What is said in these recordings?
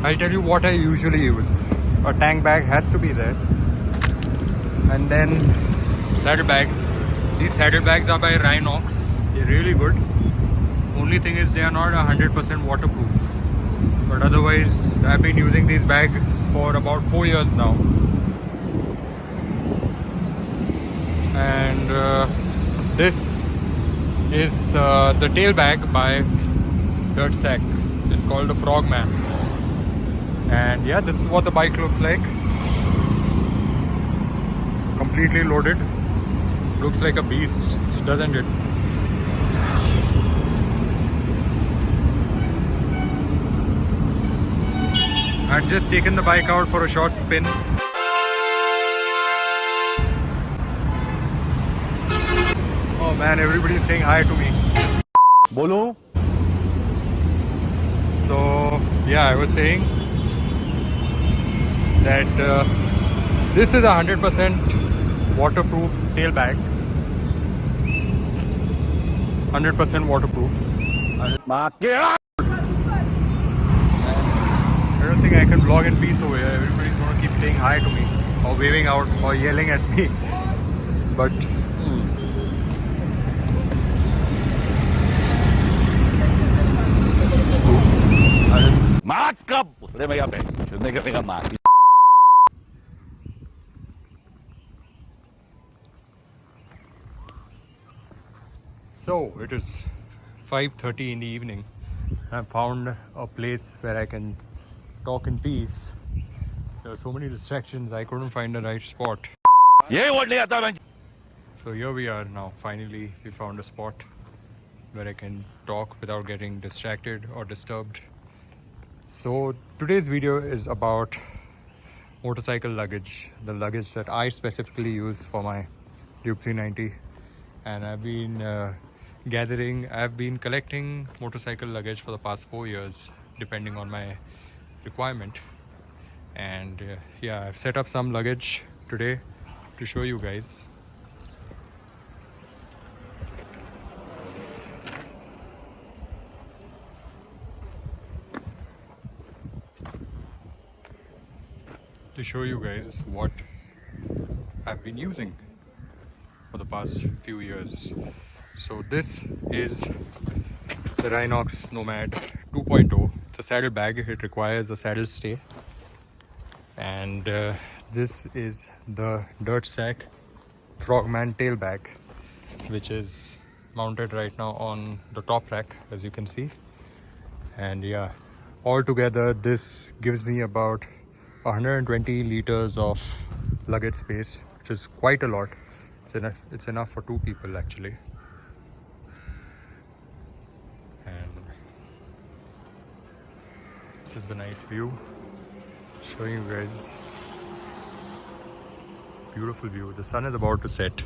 I'll tell you what I usually use. A tank bag has to be there. And then saddlebags. These saddlebags are by Rynox. They're really good. Only thing is they are not 100% waterproof. But otherwise, I've been using these bags for about 4 years now. And this is the tail bag by Dirt Sack. It's called the Frogman. And yeah, this is what the bike looks like. Completely loaded. Looks like a beast, doesn't it? I've just taken the bike out for a short spin. Oh man, everybody's saying hi to me. Bolo. So yeah, I was saying that this is 100% waterproof tail bag. 100% waterproof. I don't think I can vlog in peace over here. Everybody's gonna keep saying hi to me or waving out or yelling at me. But so it is 5:30 in the evening. I found a place where I can talk in peace. There are so many distractions, I couldn't find the right spot. So here we are now. Finally, we found a spot where I can talk without getting distracted or disturbed. So today's video is about motorcycle luggage, the luggage that I specifically use for my Duke 390. And I've been collecting motorcycle luggage for the past 4 years, depending on my requirement. And yeah, I've set up some luggage today to show you guys. To show you guys what I've been using for the past few years. So this is the Rynox Nomad 2.0. It's a saddle bag. It requires a saddle stay. And this is the Dirt Sack Frogman tail bag, which is mounted right now on the top rack, as you can see. And yeah, altogether this gives me about 120 liters of luggage space, which is quite a lot. It's enough for 2 people actually. And this is a nice view, showing you guys. Beautiful view. The sun is about to set.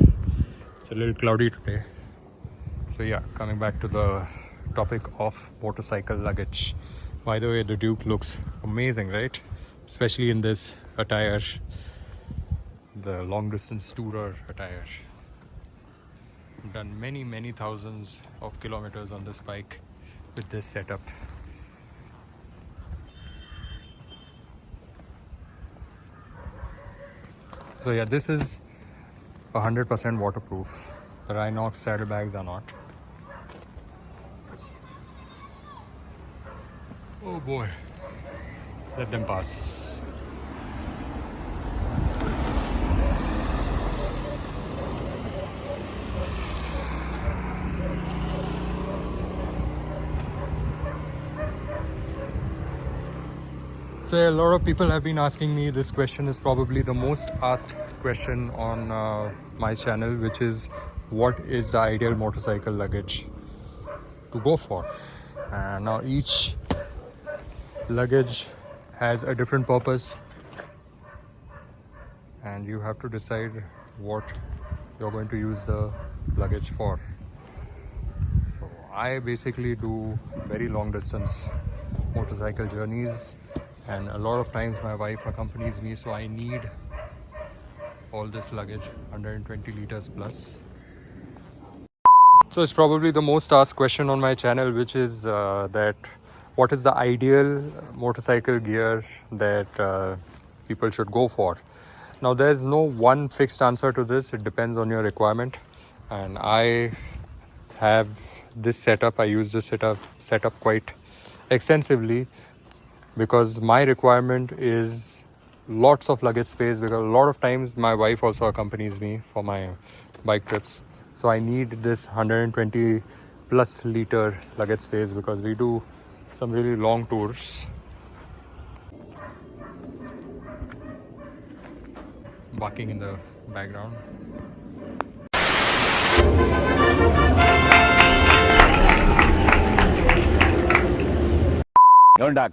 It's a little cloudy today. So yeah, coming back to the topic of motorcycle luggage. By the way, the Duke looks amazing, right? Especially in this attire, the long distance tourer attire. I've done many thousands of kilometers on this bike with this setup. So yeah, this is 100% waterproof. The Rynox saddlebags are not. Oh boy, let them pass. So a lot of people have been asking me, this question is probably the most asked question on my channel, which is what is the ideal motorcycle luggage to go for? Now each luggage has a different purpose and you have to decide what you're going to use the luggage for. So I basically do very long distance motorcycle journeys, and a lot of times my wife accompanies me, so I need all this luggage, 120 liters plus. So it's probably the most asked question on my channel, which is that what is the ideal motorcycle gear that people should go for. Now, there's no one fixed answer to this. It depends on your requirement. And I have this setup. I use this setup quite extensively because my requirement is lots of luggage space, because a lot of times my wife also accompanies me for my bike trips. So I need this 120 plus liter luggage space because we do some really long tours. Barking in the background. Don't duck.